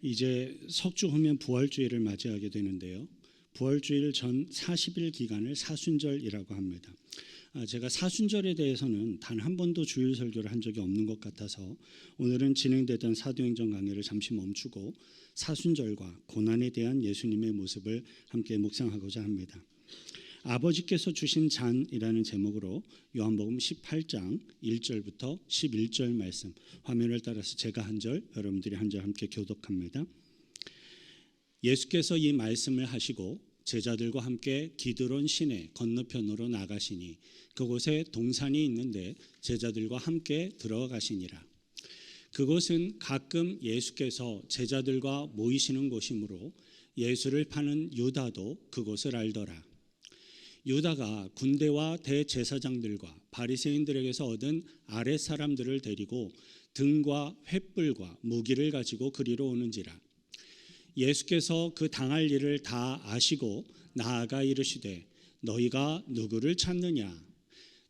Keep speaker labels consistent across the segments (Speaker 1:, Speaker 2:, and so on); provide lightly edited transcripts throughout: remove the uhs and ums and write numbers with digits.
Speaker 1: 이제 석주 후면 부활주일을 맞이하게 되는데요. 부활주일 전 40일 기간을 사순절이라고 합니다. 제가 사순절에 대해서는 단 한 번도 주일 설교를 한 적이 없는 것 같아서 오늘은 진행되던 사도행전 강의를 잠시 멈추고 사순절과 고난에 대한 예수님의 모습을 함께 묵상하고자 합니다. 아버지께서 주신 잔이라는 제목으로 요한복음 18장 1절부터 11절 말씀, 화면을 따라서 제가 한 절, 여러분들이 한 절 함께 교독합니다. 예수께서 이 말씀을 하시고 제자들과 함께 기드론 시내 건너편으로 나가시니 그곳에 동산이 있는데 제자들과 함께 들어가시니라. 그곳은 가끔 예수께서 제자들과 모이시는 곳이므로 예수를 파는 유다도 그곳을 알더라. 유다가 군대와 대제사장들과 바리새인들에게서 얻은 아랫사람들을 데리고 등과 횃불과 무기를 가지고 그리로 오는지라. 예수께서 그 당할 일을 다 아시고 나아가 이르시되 너희가 누구를 찾느냐?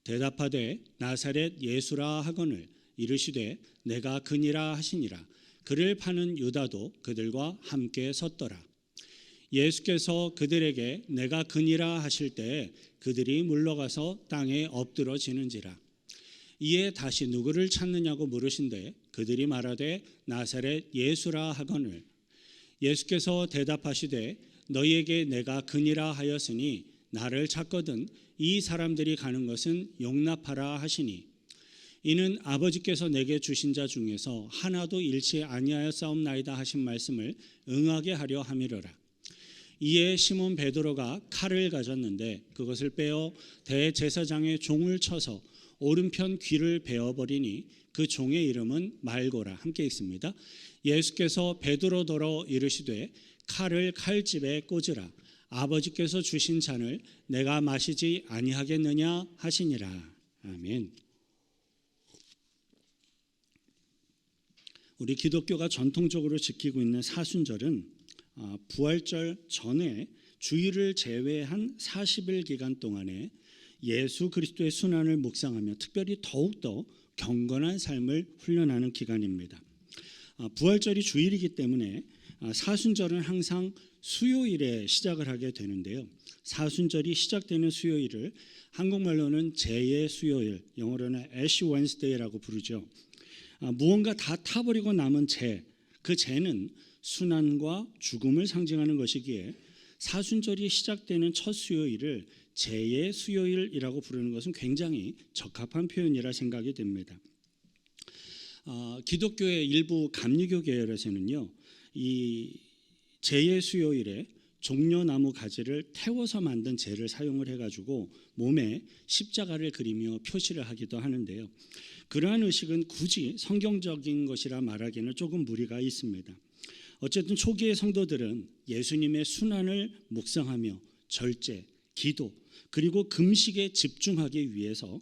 Speaker 1: 대답하되 나사렛 예수라 하거늘 이르시되 내가 그니라 하시니라. 그를 파는 유다도 그들과 함께 섰더라. 예수께서 그들에게 내가 그니라 하실 때 그들이 물러가서 땅에 엎드러지는지라. 이에 다시 누구를 찾느냐고 물으신대 그들이 말하되 나사렛 예수라 하거늘. 예수께서 대답하시되 너희에게 내가 그니라 하였으니 나를 찾거든 이 사람들이 가는 것은 용납하라 하시니 이는 아버지께서 내게 주신 자 중에서 하나도 잃지 아니하였사옵나이다 하신 말씀을 응하게 하려 함이로라. 이에 시몬 베드로가 칼을 가졌는데 그것을 빼어 대제사장의 종을 쳐서 오른편 귀를 베어버리니 그 종의 이름은 말고라. 함께 읽습니다. 예수께서 베드로더러 이르시되 칼을 칼집에 꽂으라. 아버지께서 주신 잔을 내가 마시지 아니하겠느냐 하시니라. 아멘. 우리 기독교가 전통적으로 지키고 있는 사순절은 부활절 전에 주일을 제외한 40일 기간 동안에 예수 그리스도의 순환을 묵상하며 특별히 더욱더 경건한 삶을 훈련하는 기간입니다. 부활절이 주일이기 때문에 사순절은 항상 수요일에 시작을 하게 되는데요. 사순절이 시작되는 수요일을 한국말로는 제의 수요일, 영어로는 애쉬 웬스데이라고 부르죠. 무언가 다 타버리고 남은 재, 그 재는 순환과 죽음을 상징하는 것이기에 사순절이 시작되는 첫 수요일을 제의 수요일이라고 부르는 것은 굉장히 적합한 표현이라 생각이 됩니다. 기독교의 일부 감리교 계열에서는요, 이 제의 수요일에 종려나무 가지를 태워서 만든 재를 사용을 해가지고 몸에 십자가를 그리며 표시를 하기도 하는데요. 그러한 의식은 굳이 성경적인 것이라 말하기는 조금 무리가 있습니다. 어쨌든 초기의 성도들은 예수님의 순환을 묵상하며 절제, 기도, 그리고 금식에 집중하기 위해서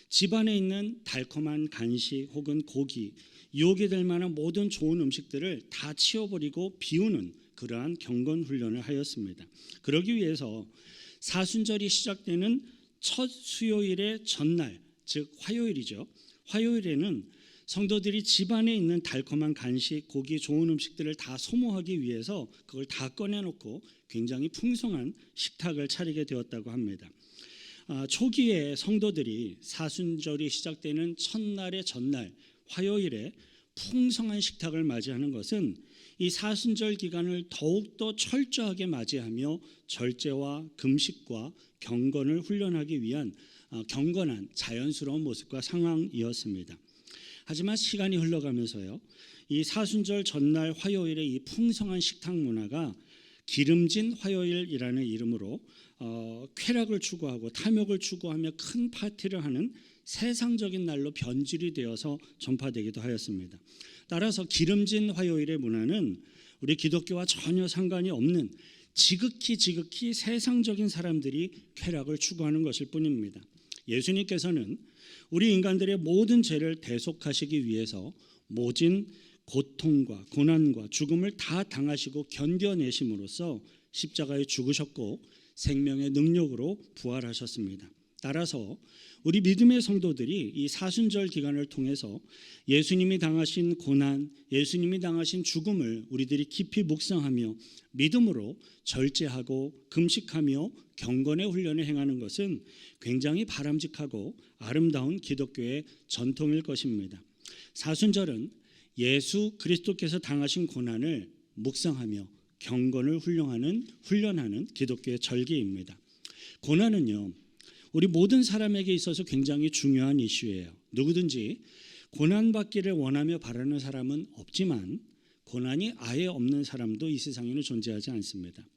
Speaker 1: 집안에 있는 달콤한 간식 혹은 고기, 유혹이 될 만한 모든 좋은 음식들을 다 치워버리고 비우는 그러한 경건 훈련을 하였습니다. 그러기 위해서 사순절이 시작되는 첫 수요일의 전날, 즉 화요일이죠. 화요일에는 성도들이 집안에 있는 달콤한 간식, 고기, 좋은 음식들을 다 소모하기 위해서 그걸 다 꺼내놓고 굉장히 풍성한 식탁을 차리게 되었다고 합니다. 초기에 성도들이 사순절이 시작되는 첫날의 전날, 화요일에 풍성한 식탁을 맞이하는 것은 이 사순절 기간을 더욱더 철저하게 맞이하며 절제와 금식과 경건을 훈련하기 위한 경건한 자연스러운 모습과 상황이었습니다. 하지만 시간이 흘러가면서요, 이 사순절 전날 화요일의 이 풍성한 식탁 문화가 기름진 화요일이라는 이름으로 쾌락을 추구하고 탐욕을 추구하며 큰 파티를 하는 세상적인 날로 변질이 되어서 전파되기도 하였습니다. 따라서 기름진 화요일의 문화는 우리 기독교와 전혀 상관이 없는 지극히 세상적인 사람들이 쾌락을 추구하는 것일 뿐입니다. 예수님께서는 우리 인간들의 모든 죄를 대속하시기 위해서 모진 고통과 고난과 죽음을 다 당하시고 견뎌내심으로써 십자가에 죽으셨고 생명의 능력으로 부활하셨습니다. 따라서 우리 믿음의 성도들이 이 사순절 기간을 통해서 예수님이 당하신 고난, 예수님이 당하신 죽음을 우리들이 깊이 묵상하며 믿음으로 절제하고 금식하며 경건의 훈련을 행하는 것은 굉장히 바람직하고 아름다운 기독교의 전통일 것입니다. 사순절은 예수 그리스도께서 당하신 고난을 묵상하며 경건을 훈련하는 기독교의 절기입니다. 고난은요, 우리 모든 사람에게 있어서 굉장히 중요한 이슈예요. 누구든지 고난받기를 원하며 바라는 사람은 없지만 고난이 아예 없는 사람도 이 세상에는 존재하지 않습니다.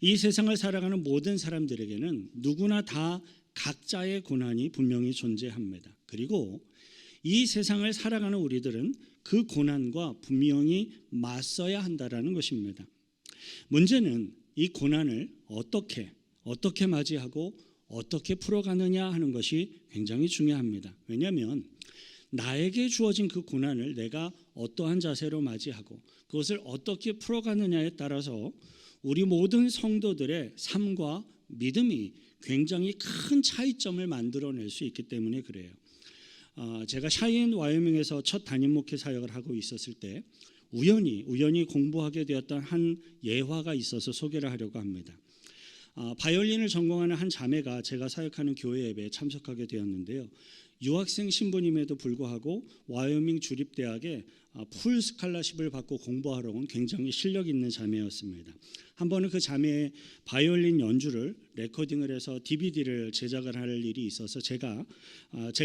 Speaker 1: 이 세상을 살아가는 모든 사람들에게는 누구나 다 각자의 고난이 분명히 존재합니다. 그리고 이 세상을 살아가는 우리들은 그 고난과 분명히 맞서야 한다라는 것입니다. 문제는 이 고난을 어떻게 맞이하고 어떻게 풀어가느냐 하는 것이 굉장히 중요합니다. 왜냐하면 나에게 주어진 그 고난을 내가 어떠한 자세로 맞이하고 그것을 어떻게 풀어가느냐에 따라서 우리 모든 성도들의 삶과 믿음이 굉장히 큰 차이점을 만들어낼 수 있기 때문에 그래요. 제가 샤이앤 와이오밍에서 첫 담임 목회 사역을 하고 있었을 때 우연히 공부하게 되었던 한 예화가 있어서 소개를 하려고 합니다. 바이올린을 전공하는 한 자매가 제가 사역하는 교회 예배에 참석하게 되었는데요. 유학생 신분임에도 불구하고 와이오밍 주립대학에 풀 스칼라십을 받고 공부하러 온 굉장히 실력 있는 자매였습니다. 한 번은 그 자매의 바이올린 연주를 레코딩을 해서 DVD를 제작을 할 일이 있어서 제가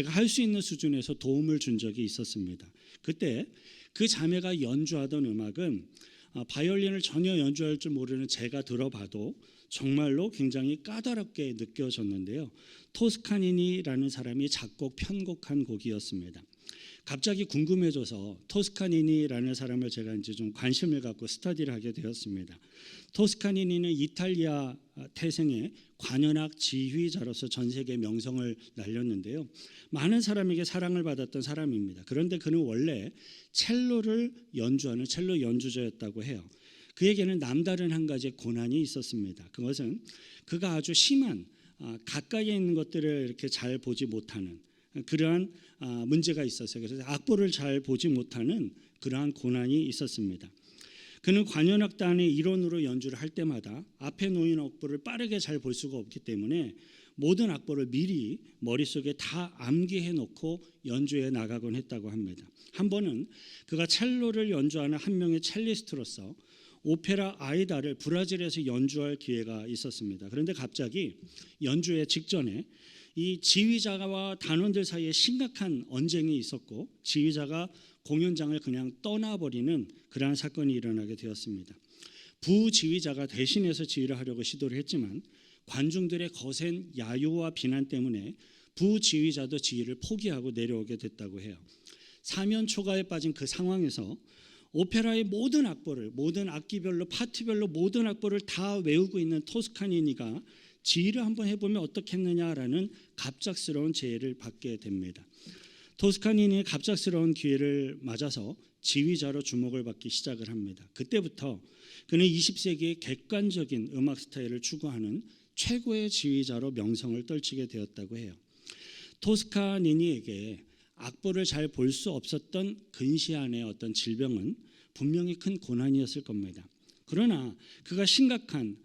Speaker 1: 할 수 있는 수준에서 도움을 준 적이 있었습니다. 그때 그 자매가 연주하던 음악은 바이올린을 전혀 연주할 줄 모르는 제가 들어봐도 정말로 굉장히 까다롭게 느껴졌는데요. 토스카니니라는 사람이 작곡 편곡한 곡이었습니다. 갑자기 궁금해져서 토스카니니라는 사람을 제가 이제 좀 관심을 갖고 스터디를 하게 되었습니다. 토스카니니는 이탈리아 태생의 관현악 지휘자로서 전 세계 명성을 날렸는데요. 많은 사람에게 사랑을 받았던 사람입니다. 그런데 그는 원래 첼로를 연주하는 첼로 연주자였다고 해요. 그에게는 남다른 한 가지의 고난이 있었습니다. 그것은 그가 아주 심한 가까이에 있는 것들을 이렇게 잘 보지 못하는 그러한 문제가 있었어요. 그래서 악보를 잘 보지 못하는 그러한 고난이 있었습니다. 그는 관현악단의 일원으로 연주를 할 때마다 앞에 놓인 악보를 빠르게 잘 볼 수가 없기 때문에 모든 악보를 미리 머릿속에 다 암기해 놓고 연주해 나가곤 했다고 합니다. 한 번은 그가 첼로를 연주하는 한 명의 첼리스트로서 오페라 아이다를 브라질에서 연주할 기회가 있었습니다. 그런데 갑자기 연주회 직전에 이 지휘자와 단원들 사이에 심각한 언쟁이 있었고 지휘자가 공연장을 그냥 떠나버리는 그러한 사건이 일어나게 되었습니다. 부지휘자가 대신해서 지휘를 하려고 시도를 했지만 관중들의 거센 야유와 비난 때문에 부지휘자도 지휘를 포기하고 내려오게 됐다고 해요. 사면초가에 빠진 그 상황에서 오페라의 모든 악보를 모든 악기별로 파트별로 모든 악보를 다 외우고 있는 토스카니니가 지휘를 한번 해보면 어떻겠느냐라는 갑작스러운 제의를 받게 됩니다. 토스카니니의 갑작스러운 기회를 맞아서 지휘자로 주목을 받기 시작을 합니다. 그때부터 그는 20세기의 객관적인 음악 스타일을 추구하는 최고의 지휘자로 명성을 떨치게 되었다고 해요. 토스카니니에게 악보를 잘 볼 수 없었던 근시안의 어떤 질병은 분명히 큰 고난이었을 겁니다. 그러나 그가 심각한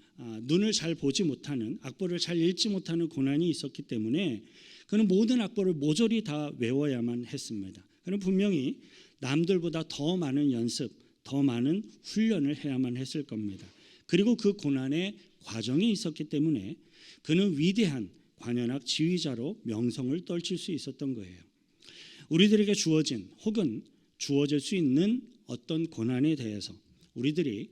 Speaker 1: 눈을 잘 보지 못하는 악보를 잘 읽지 못하는 고난이 있었기 때문에 그는 모든 악보를 모조리 다 외워야만 했습니다. 그는 분명히 남들보다 더 많은 연습, 더 많은 훈련을 해야만 했을 겁니다. 그리고 그 고난의 과정이 있었기 때문에 그는 위대한 관현악 지휘자로 명성을 떨칠 수 있었던 거예요. 우리들에게 주어진 혹은 주어질 수 있는 어떤 고난에 대해서 우리들이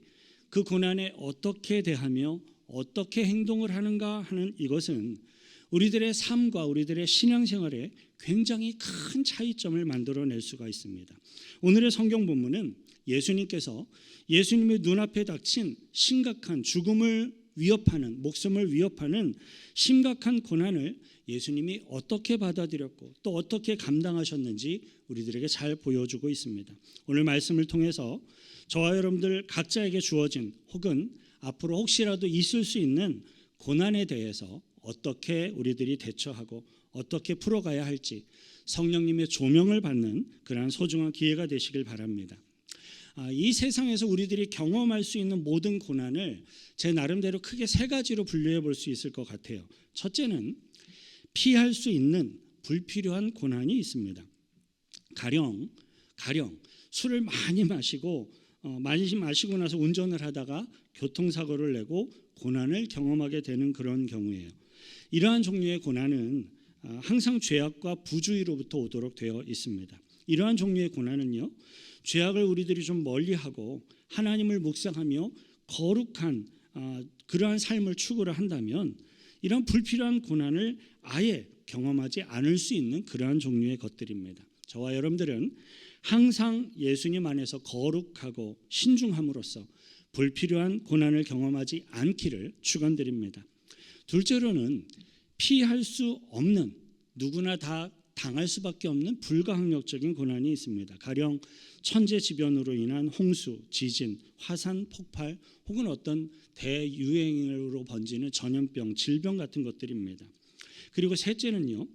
Speaker 1: 그 고난에 어떻게 대하며 어떻게 행동을 하는가 하는 이것은 우리들의 삶과 우리들의 신앙생활에 굉장히 큰 차이점을 만들어낼 수가 있습니다. 오늘의 성경 본문은 예수님께서 예수님의 눈앞에 닥친 심각한 죽음을 위협하는 목숨을 위협하는 심각한 고난을 예수님이 어떻게 받아들였고 또 어떻게 감당하셨는지 우리들에게 잘 보여주고 있습니다. 오늘 말씀을 통해서 저와 여러분들 각자에게 주어진 혹은 앞으로 혹시라도 있을 수 있는 고난에 대해서 어떻게 우리들이 대처하고 어떻게 풀어가야 할지 성령님의 조명을 받는 그러한 소중한 기회가 되시길 바랍니다. 이 세상에서 우리들이 경험할 수 있는 모든 고난을 제 나름대로 크게 세 가지로 분류해 볼 수 있을 것 같아요. 첫째는 피할 수 있는 불필요한 고난이 있습니다. 가령 술을 많이 마시고 나서 운전을 하다가 교통사고를 내고 고난을 경험하게 되는 그런 경우예요. 이러한 종류의 고난은 항상 죄악과 부주의로부터 오도록 되어 있습니다. 이러한 종류의 고난은요, 죄악을 우리들이 좀 멀리하고 하나님을 묵상하며 거룩한 그러한 삶을 추구를 한다면 이런 불필요한 고난을 아예 경험하지 않을 수 있는 그러한 종류의 것들입니다. 저와 여러분들은 항상 예수님 안에서 거룩하고 신중함으로써 불필요한 고난을 경험하지 않기를 축원드립니다. 둘째로는 피할 수 없는, 누구나 다 당할 수밖에 없는 불가항력적인 고난이 있습니다. 가령 천재지변으로 인한 홍수, 지진, 화산, 폭발 혹은 어떤 대유행으로 번지는 전염병, 질병 같은 것들입니다. 그리고 셋째는요,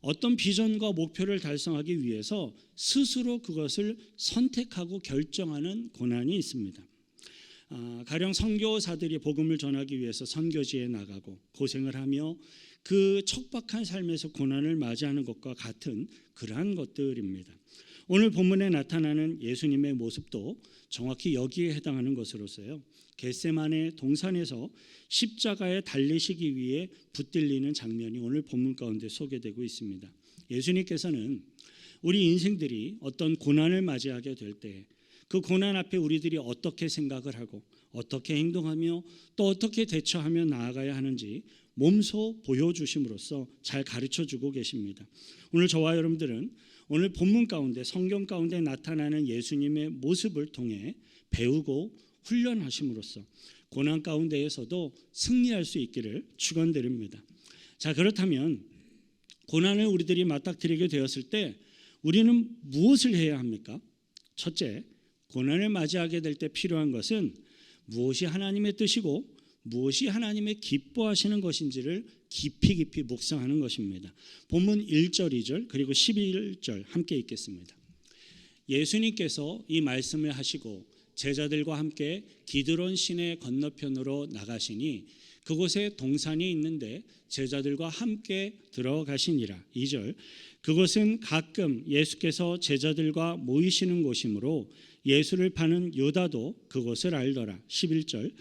Speaker 1: 어떤 비전과 목표를 달성하기 위해서 스스로 그것을 선택하고 결정하는 고난이 있습니다. 가령 선교사들이 복음을 전하기 위해서 선교지에 나가고 고생을 하며 그 척박한 삶에서 고난을 맞이하는 것과 같은 그러한 것들입니다. 오늘 본문에 나타나는 예수님의 모습도 정확히 여기에 해당하는 것으로서요, 겟세마네 동산에서 십자가에 달리시기 위해 붙들리는 장면이 오늘 본문 가운데 소개되고 있습니다. 예수님께서는 우리 인생들이 어떤 고난을 맞이하게 될 때 그 고난 앞에 우리들이 어떻게 생각을 하고 어떻게 행동하며 또 어떻게 대처하며 나아가야 하는지 몸소 보여주심으로써 잘 가르쳐주고 계십니다. 오늘 저와 여러분들은 오늘 본문 가운데 성경 가운데 나타나는 예수님의 모습을 통해 배우고 훈련하심으로써 고난 가운데에서도 승리할 수 있기를 축원드립니다. 자, 그렇다면 고난을 우리들이 맞닥뜨리게 되었을 때 우리는 무엇을 해야 합니까? 첫째, 고난을 맞이하게 될 때 필요한 것은 무엇이 하나님의 뜻이고 무엇이 하나님의 기뻐하시는 것인지를 깊이 묵상하는 것입니다. 본문 1절, 2절 그리고 11절 함께 읽겠습니다. 예수님께서 이 말씀을 하시고 제자들과 함께 기드론 시내 건너편으로 나가시니 그곳에 동산이 있는데 제자들과 함께 들어가시니라. 2절, 그것은 가끔 예수께서 제자들과 모이시는 곳이므로 예수를 파는 유다도 그곳을 알더라. 11절,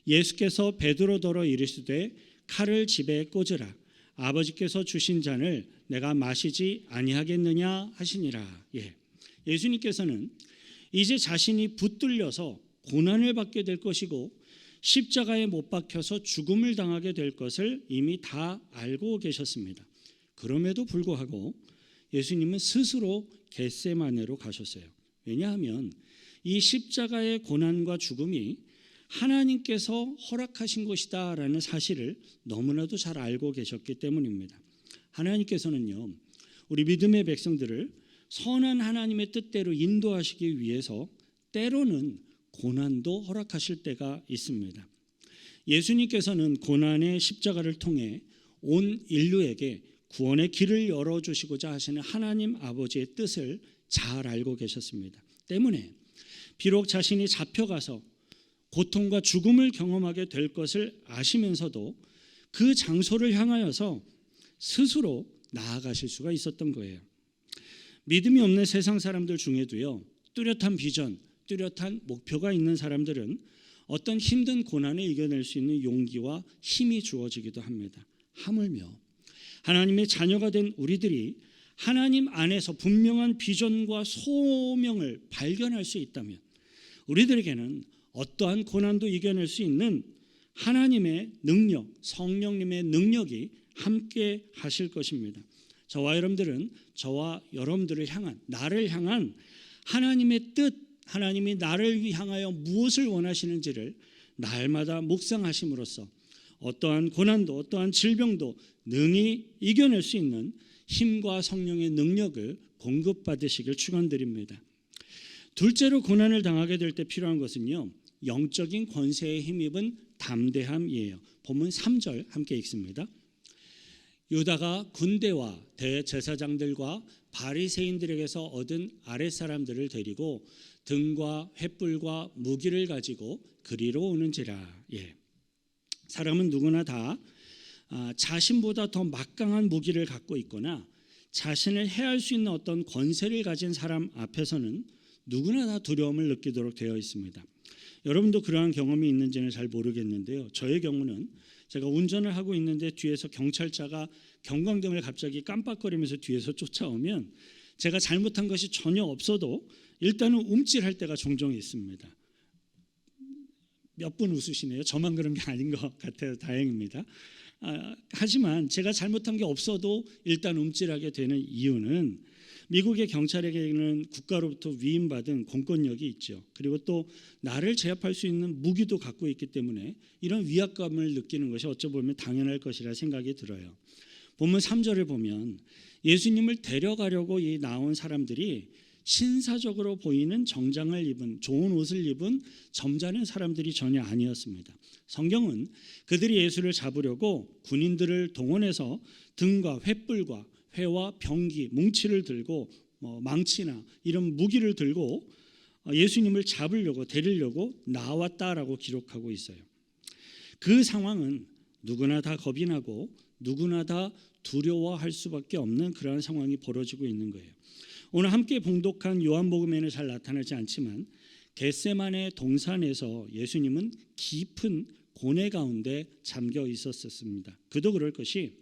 Speaker 1: 예수께서 베드로더러 이르시되 칼을 집에 꽂으라. 아버지께서 주신 잔을 내가 마시지 아니하겠느냐 하시니라. 예수님께서는 이제 자신이 붙들려서 고난을 받게 될 것이고 십자가에 못 박혀서 죽음을 당하게 될 것을 이미 다 알고 계셨습니다. 그럼에도 불구하고 예수님은 스스로 겟세마네로 가셨어요. 왜냐하면 이 십자가의 고난과 죽음이 하나님께서 허락하신 것이다라는 사실을 너무나도 잘 알고 계셨기 때문입니다. 하나님께서는요, 우리 믿음의 백성들을 선한 하나님의 뜻대로 인도하시기 위해서 때로는 고난도 허락하실 때가 있습니다. 예수님께서는 고난의 십자가를 통해 온 인류에게 구원의 길을 열어주시고자 하시는 하나님 아버지의 뜻을 잘 알고 계셨습니다. 때문에 비록 자신이 잡혀가서 고통과 죽음을 경험하게 될 것을 아시면서도 그 장소를 향하여서 스스로 나아가실 수가 있었던 거예요. 믿음이 없는 세상 사람들 중에도요, 뚜렷한 비전, 뚜렷한 목표가 있는 사람들은 어떤 힘든 고난을 이겨낼 수 있는 용기와 힘이 주어지기도 합니다. 하물며 하나님의 자녀가 된 우리들이 하나님 안에서 분명한 비전과 소명을 발견할 수 있다면 우리들에게는 어떠한 고난도 이겨낼 수 있는 하나님의 능력, 성령님의 능력이 함께 하실 것입니다. 저와 여러분들은 저와 여러분들을 향한, 나를 향한 하나님의 뜻, 하나님이 나를 향하여 무엇을 원하시는지를 날마다 묵상하심으로써 어떠한 고난도 어떠한 질병도 능히 이겨낼 수 있는 힘과 성령의 능력을 공급받으시길 축원드립니다. 둘째로 고난을 당하게 될 때 필요한 것은요, 영적인 권세에 힘입은 담대함이에요. 본문 3절 함께 읽습니다. 유다가 군대와 대제사장들과 바리새인들에게서 얻은 아랫사람들을 데리고 등과 횃불과 무기를 가지고 그리로 오는지라. 사람은 누구나 다 자신보다 더 막강한 무기를 갖고 있거나 자신을 해할 수 있는 어떤 권세를 가진 사람 앞에서는 누구나 다 두려움을 느끼도록 되어 있습니다. 여러분도 그러한 경험이 있는지는 잘 모르겠는데요. 저의 경우는 제가 운전을 하고 있는데 뒤에서 경찰차가 경광등을 갑자기 깜빡거리면서 뒤에서 쫓아오면 제가 잘못한 것이 전혀 없어도 일단은 움찔할 때가 종종 있습니다. 몇 분 웃으시네요. 저만 그런 게 아닌 것 같아요. 다행입니다. 하지만 제가 잘못한 게 없어도 일단 움찔하게 되는 이유는 미국의 경찰에게는 국가로부터 위임받은 공권력이 있죠. 그리고 또 나를 제압할 수 있는 무기도 갖고 있기 때문에 이런 위압감을 느끼는 것이 어찌 보면 당연할 것이라 생각이 들어요. 본문 3절을 보면 예수님을 데려가려고 나온 사람들이 신사적으로 보이는 정장을 입은, 좋은 옷을 입은 점잖은 사람들이 전혀 아니었습니다. 성경은 그들이 예수를 잡으려고 군인들을 동원해서 등과 횃불과 회와 병기, 뭉치를 들고 망치나 이런 무기를 들고 예수님을 잡으려고, 데리려고 나왔다라고 기록하고 있어요. 그 상황은 누구나 다 겁이 나고 누구나 다 두려워할 수밖에 없는 그러한 상황이 벌어지고 있는 거예요. 오늘 함께 봉독한 요한복음에는 잘 나타나지 않지만 겟세마네 동산에서 예수님은 깊은 고뇌 가운데 잠겨 있었습니다. 그도 그럴 것이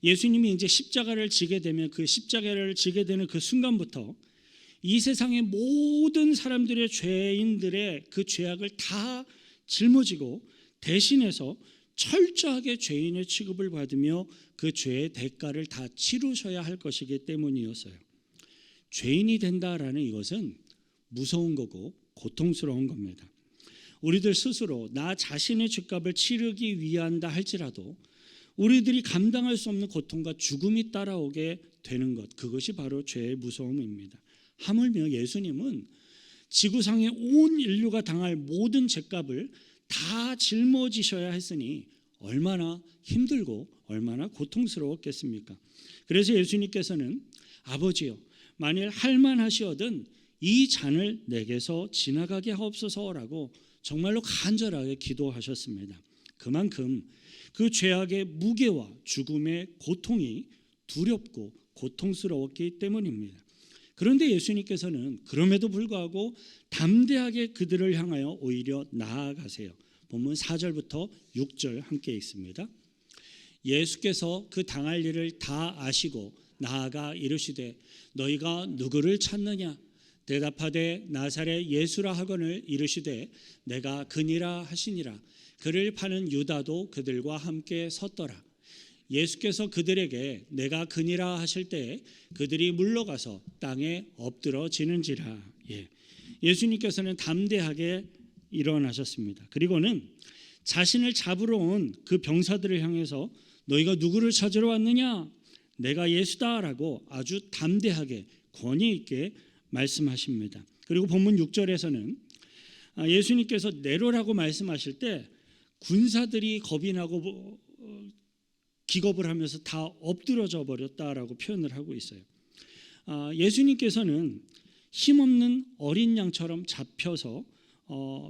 Speaker 1: 예수님이 이제 십자가를 지게 되면 그 십자가를 지게 되는 그 순간부터 이 세상의 모든 사람들의 죄인들의 그 죄악을 다 짊어지고 대신해서 철저하게 죄인의 취급을 받으며 그 죄의 대가를 다 치르셔야 할 것이기 때문이었어요. 죄인이 된다라는 이것은 무서운 거고 고통스러운 겁니다. 우리들 스스로 나 자신의 죄값을 치르기 위한다 할지라도 우리들이 감당할 수 없는 고통과 죽음이 따라오게 되는 것, 그것이 바로 죄의 무서움입니다. 하물며 예수님은 지구상의 온 인류가 당할 모든 죄값을 다 짊어지셔야 했으니 얼마나 힘들고 얼마나 고통스러웠겠습니까? 그래서 예수님께서는 아버지여, 만일 할만하시거든 이 잔을 내게서 지나가게 하옵소서라고 정말로 간절하게 기도하셨습니다. 그만큼 그 죄악의 무게와 죽음의 고통이 두렵고 고통스러웠기 때문입니다. 그런데 예수님께서는 그럼에도 불구하고 담대하게 그들을 향하여 오히려 나아가세요. 본문 4절부터 6절 함께 읽습니다. 예수께서 그 당할 일을 다 아시고 나아가 이르시되 너희가 누구를 찾느냐? 대답하되 나사렛 예수라 하거늘 이르시되 내가 그니라 하시니라. 그를 파는 유다도 그들과 함께 섰더라. 예수께서 그들에게 내가 그니라 하실 때에 그들이 물러가서 땅에 엎드러지는지라. 예수님께서는 담대하게 일어나셨습니다. 그리고는 자신을 잡으러 온 그 병사들을 향해서 너희가 누구를 찾으러 왔느냐? 내가 예수다라고 아주 담대하게 권위 있게 말씀하십니다. 그리고 본문 6절에서는 예수님께서 내로라고 말씀하실 때 군사들이 겁이 나고 기겁을 하면서 다 엎드러져 버렸다라고 표현을 하고 있어요. 예수님께서는 힘없는 어린 양처럼 잡혀서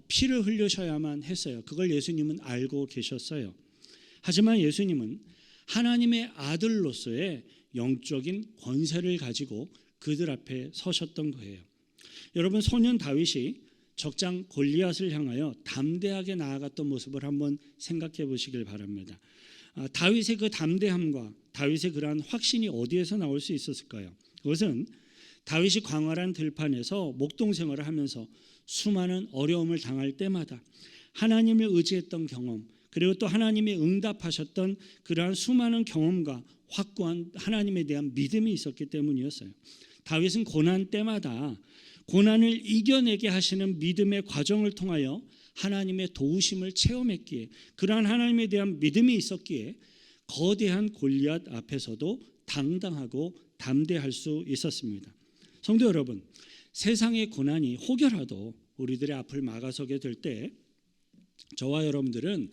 Speaker 1: 피를 흘리셔야만 했어요. 그걸 예수님은 알고 계셨어요. 하지만 예수님은 하나님의 아들로서의 영적인 권세를 가지고 그들 앞에 서셨던 거예요. 여러분, 소년 다윗이 적장 골리앗을 향하여 담대하게 나아갔던 모습을 한번 생각해 보시길 바랍니다. 다윗의 그 담대함과 다윗의 그러한 확신이 어디에서 나올 수 있었을까요? 그것은 다윗이 광활한 들판에서 목동 생활을 하면서 수많은 어려움을 당할 때마다 하나님을 의지했던 경험, 그리고 또 하나님이 응답하셨던 그러한 수많은 경험과 확고한 하나님에 대한 믿음이 있었기 때문이었어요. 다윗은 고난 때마다 고난을 이겨내게 하시는 믿음의 과정을 통하여 하나님의 도우심을 체험했기에, 그러한 하나님에 대한 믿음이 있었기에 거대한 골리앗 앞에서도 당당하고 담대할 수 있었습니다. 성도 여러분, 세상의 고난이 혹여라도 우리들의 앞을 막아서게 될 때 저와 여러분들은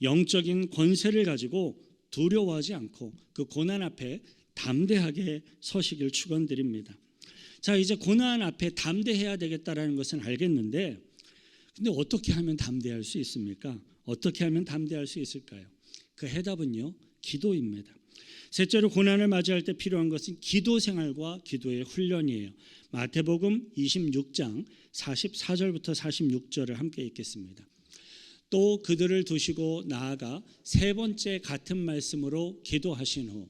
Speaker 1: 영적인 권세를 가지고 두려워하지 않고 그 고난 앞에 담대하게 서시길 축원드립니다. 자, 이제 고난 앞에 담대해야 되겠다라는 것은 알겠는데, 근데 어떻게 하면 담대할 수 있습니까? 어떻게 하면 담대할 수 있을까요? 그 해답은요, 기도입니다. 셋째로 고난을 맞이할 때 필요한 것은 기도 생활과 기도의 훈련이에요. 마태복음 26장 44절부터 46절을 함께 읽겠습니다. 또 그들을 두시고 나아가 세 번째 같은 말씀으로 기도하신 후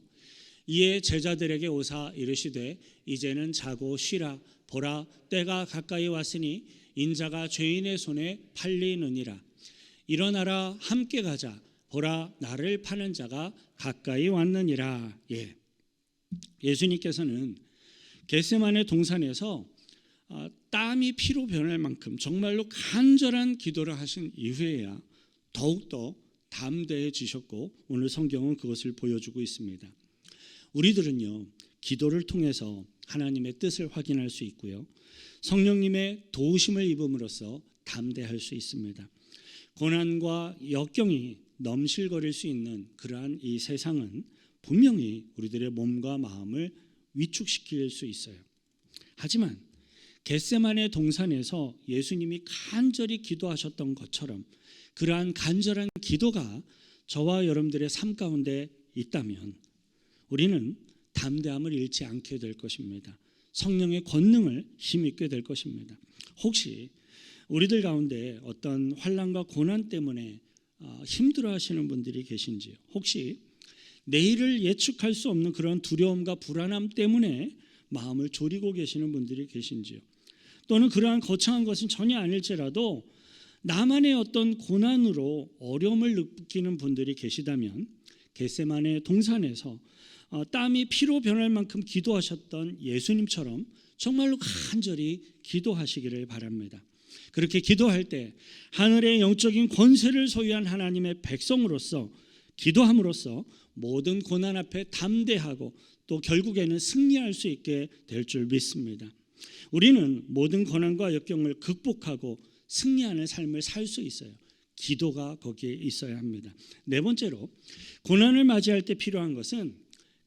Speaker 1: 이에 제자들에게 오사 이르시되 이제는 자고 쉬라. 보라, 때가 가까이 왔으니 인자가 죄인의 손에 팔리느니라. 일어나라, 함께 가자. 보라, 나를 파는 자가 가까이 왔느니라. 예수님께서는 겟세마네 동산에서 땀이 피로 변할 만큼 정말로 간절한 기도를 하신 이후에야 더욱더 담대해지셨고, 오늘 성경은 그것을 보여주고 있습니다. 우리들은요, 기도를 통해서 하나님의 뜻을 확인할 수 있고요, 성령님의 도우심을 입음으로써 담대할 수 있습니다. 고난과 역경이 넘실거릴 수 있는 그러한 이 세상은 분명히 우리들의 몸과 마음을 위축시킬 수 있어요. 하지만 겟세마네 동산에서 예수님이 간절히 기도하셨던 것처럼 그러한 간절한 기도가 저와 여러분들의 삶 가운데 있다면 우리는 담대함을 잃지 않게 될 것입니다. 성령의 권능을 힘입게 될 것입니다. 혹시 우리들 가운데 어떤 환난과 고난 때문에 힘들어하시는 분들이 계신지요? 혹시 내일을 예측할 수 없는 그런 두려움과 불안함 때문에 마음을 졸이고 계시는 분들이 계신지요? 또는 그러한 거창한 것은 전혀 아닐지라도 나만의 어떤 고난으로 어려움을 느끼는 분들이 계시다면 겟세마네 동산에서 땀이 피로 변할 만큼 기도하셨던 예수님처럼 정말로 간절히 기도하시기를 바랍니다. 그렇게 기도할 때 하늘의 영적인 권세를 소유한 하나님의 백성으로서 기도함으로써 모든 고난 앞에 담대하고 또 결국에는 승리할 수 있게 될 줄 믿습니다. 우리는 모든 고난과 역경을 극복하고 승리하는 삶을 살 수 있어요. 기도가 거기에 있어야 합니다. 네 번째로 고난을 맞이할 때 필요한 것은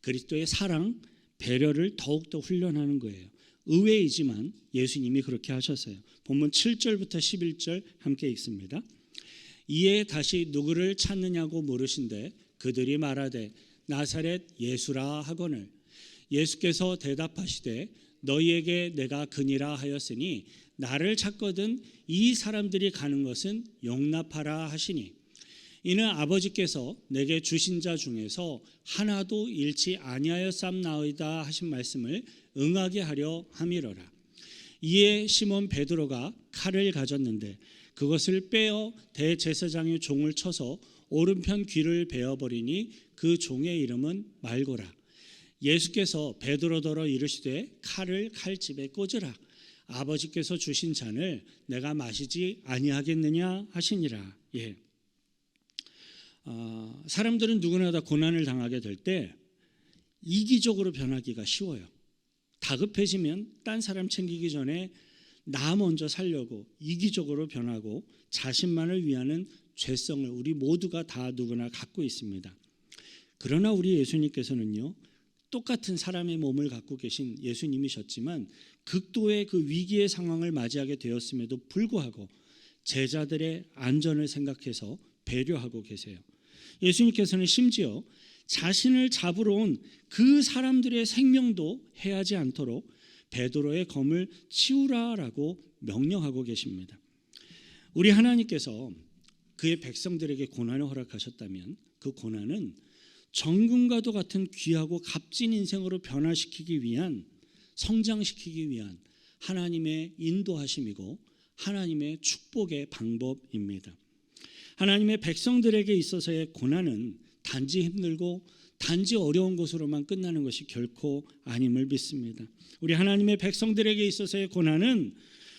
Speaker 1: 그리스도의 사랑, 배려를 더욱더 훈련하는 거예요. 의외이지만 예수님이 그렇게 하셨어요. 본문 7절부터 11절 함께 읽습니다. 이에 다시 누구를 찾느냐고 물으신대 그들이 말하되 나사렛 예수라 하거늘 예수께서 대답하시되 너희에게 내가 그니라 하였으니 나를 찾거든 이 사람들이 가는 것은 용납하라 하시니 이는 아버지께서 내게 주신 자 중에서 하나도 잃지 아니하였삼나이다 하신 말씀을 응하게 하려 함이러라. 이에 시몬 베드로가 칼을 가졌는데 그것을 빼어 대제사장의 종을 쳐서 오른편 귀를 베어버리니 그 종의 이름은 말고라. 예수께서 베드로더러 이르시되 칼을 칼집에 꽂으라. 아버지께서 주신 잔을 내가 마시지 아니하겠느냐 하시니라. 사람들은 누구나 다 고난을 당하게 될 때 이기적으로 변하기가 쉬워요. 다급해지면 딴 사람 챙기기 전에 나 먼저 살려고 이기적으로 변하고 자신만을 위하는 죄성을 우리 모두가 다 누구나 갖고 있습니다. 그러나 우리 예수님께서는요, 똑같은 사람의 몸을 갖고 계신 예수님이셨지만 극도의 그 위기의 상황을 맞이하게 되었음에도 불구하고 제자들의 안전을 생각해서 배려하고 계세요. 예수님께서는 심지어 자신을 잡으러 온 그 사람들의 생명도 해하지 않도록 베드로의 검을 치우라라고 명령하고 계십니다. 우리 하나님께서 그의 백성들에게 고난을 허락하셨다면 그 고난은 정금과도 같은 귀하고 값진 인생으로 변화시키기 위한, 성장시키기 위한 하나님의 인도하심이고 하나님의 축복의 방법입니다. 하나님의 백성들에게 있어서의 고난은 단지 힘들고 단지 어려운 것으로만 끝나는 것이 결코 아님을 믿습니다. 우리 하나님의 백성들에게 있어서의 고난은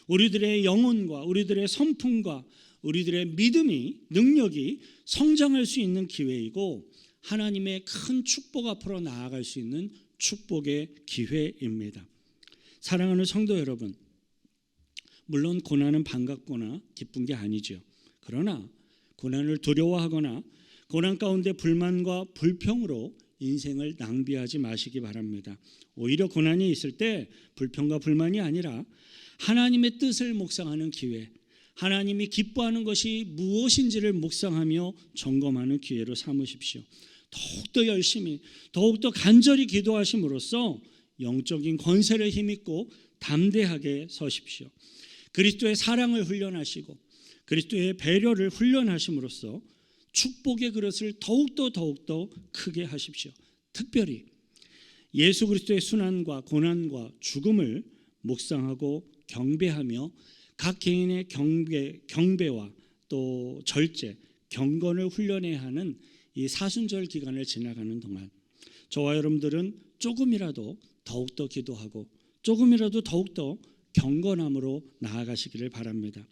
Speaker 1: 우리들의 영혼과 우리들의 성품과 우리들의 믿음이, 능력이 성장할 수 있는 기회이고 하나님의 큰 축복 앞으로 나아갈 수 있는 축복의 기회입니다. 사랑하는 성도 여러분, 물론 고난은 반갑거나 기쁜 게 아니죠. 그러나 고난을 두려워하거나 고난 가운데 불만과 불평으로 인생을 낭비하지 마시기 바랍니다. 오히려 고난이 있을 때 불평과 불만이 아니라 하나님의 뜻을 묵상하는 기회, 하나님이 기뻐하는 것이 무엇인지를 묵상하며 점검하는 기회로 삼으십시오. 더욱더 열심히, 더욱더 간절히 기도하심으로써 영적인 권세를 힘입고 담대하게 서십시오. 그리스도의 사랑을 훈련하시고 그리스도의 배려를 훈련하심으로써 축복의 그릇을 더욱더 크게 하십시오. 특별히 예수 그리스도의 순환과 고난과 죽음을 묵상하고 경배하며 각 개인의 경배와 또 절제, 경건을 훈련해야 하는 이 사순절 기간을 지나가는 동안 저와 여러분들은 조금이라도 더욱더 기도하고 조금이라도 더욱더 경건함으로 나아가시기를 바랍니다.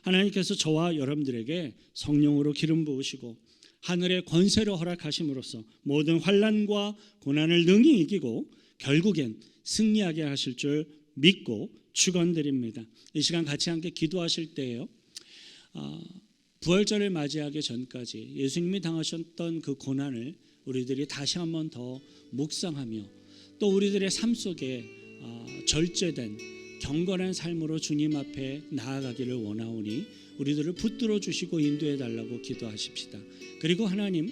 Speaker 1: 하나님께서 저와 여러분들에게 성령으로 기름 부으시고 하늘의 권세로 허락하심으로써 모든 환난과 고난을 능히 이기고 결국엔 승리하게 하실 줄 믿고 축원드립니다. 이 시간 같이 함께 기도하실 때에요. 부활절을 맞이하기 전까지 예수님이 당하셨던 그 고난을 우리들이 다시 한번 더 묵상하며 또 우리들의 삶 속에 절제된 경건한 삶으로 주님 앞에 나아가기를 원하오니 우리들을 붙들어 주시고 인도해 달라고 기도하십시다. 그리고 하나님,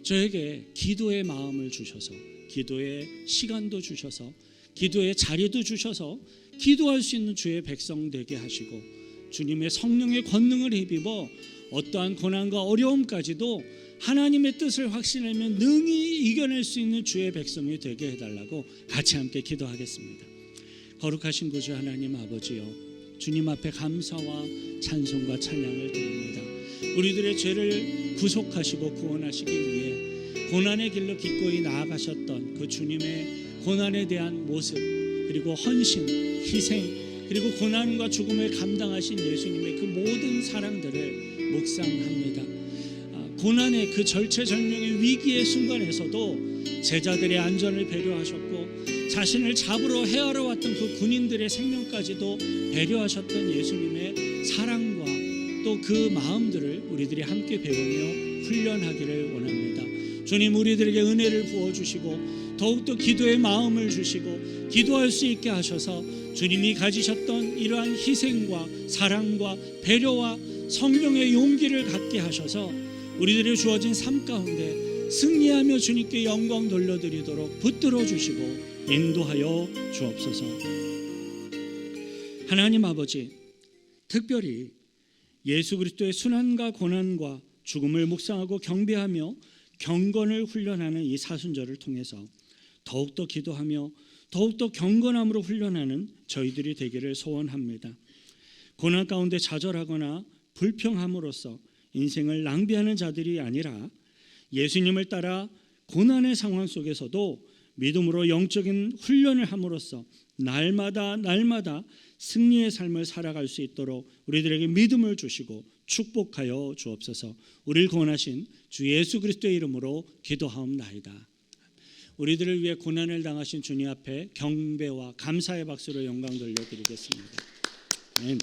Speaker 1: 저에게 기도의 마음을 주셔서 기도의 시간도 주셔서 기도의 자리도 주셔서 기도할 수 있는 주의 백성 되게 하시고 주님의 성령의 권능을 힘입어 어떠한 고난과 어려움까지도 하나님의 뜻을 확신하며 능히 이겨낼 수 있는 주의 백성이 되게 해달라고 같이 함께 기도하겠습니다. 거룩하신 구주 하나님 아버지여, 주님 앞에 감사와 찬송과 찬양을 드립니다. 우리들의 죄를 구속하시고 구원하시기 위해 고난의 길로 기꺼이 나아가셨던 그 주님의 고난에 대한 모습, 그리고 헌신, 희생, 그리고 고난과 죽음을 감당하신 예수님의 그 모든 사랑들을 묵상합니다. 고난의 그 절체절명의 위기의 순간에서도 제자들의 안전을 배려하셨고 자신을 잡으러 헤아려 왔던 그 군인들의 생명까지도 배려하셨던 예수님의 사랑과 또 그 마음들을 우리들이 함께 배우며 훈련하기를 원합니다. 주님, 우리들에게 은혜를 부어주시고 더욱더 기도의 마음을 주시고 기도할 수 있게 하셔서 주님이 가지셨던 이러한 희생과 사랑과 배려와 성령의 용기를 갖게 하셔서 우리들이 주어진 삶 가운데 승리하며 주님께 영광 돌려드리도록 붙들어 주시고 인도하여 주옵소서. 하나님 아버지, 특별히 예수 그리스도의 순환과 고난과 죽음을 묵상하고 경배하며 경건을 훈련하는 이 사순절을 통해서 더욱더 기도하며 더욱더 경건함으로 훈련하는 저희들이 되기를 소원합니다. 고난 가운데 좌절하거나 불평함으로써 인생을 낭비하는 자들이 아니라 예수님을 따라 고난의 상황 속에서도 믿음으로 영적인 훈련을 함으로써 날마다 승리의 삶을 살아갈 수 있도록 우리들에게 믿음을 주시고 축복하여 주옵소서. 우리를 구원하신 주 예수 그리스도의 이름으로 기도하옵나이다. 우리들을 위해 고난을 당하신 주님 앞에 경배와 감사의 박수로 영광 돌려드리겠습니다. 아멘.